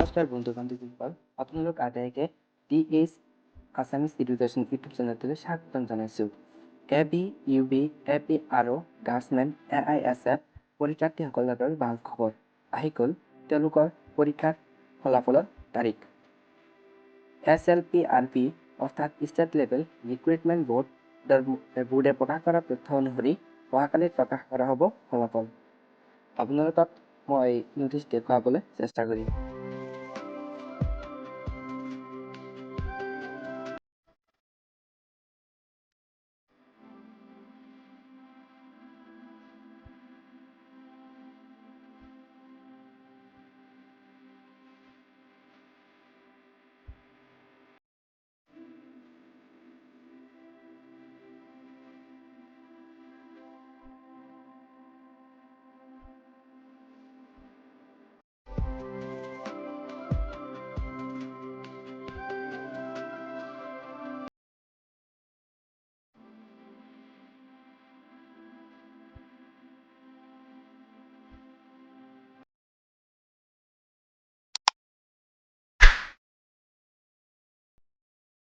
নমস্কাৰ বন্ধু বান্ধৱীসকল, আপোনালোক আটাইকে DH আছামিজ এডুকেশ্যন ইউটিউব চেনেলটোলৈ স্বাগতম জনাইছোঁ। AB, UB, AP আৰু গাৰ্লছমেন AISF পৰীক্ষাৰ্থীসকলৰ ভাল খবৰ আহি গ'ল তেওঁলোকৰ পৰীক্ষাৰ ফলাফলৰ তাৰিখ। SLPRB অৰ্থাৎ ষ্টেট লেভেল ৰিক্ৰুইটমেণ্ট বোৰ্ডে প্ৰকাশ কৰা তথ্য অনুসৰি অহাকালি প্ৰকাশ কৰা হ'ব ফলাফল। আপোনালোকক মই নটিচ দেখুৱাবলৈ চেষ্টা কৰিম।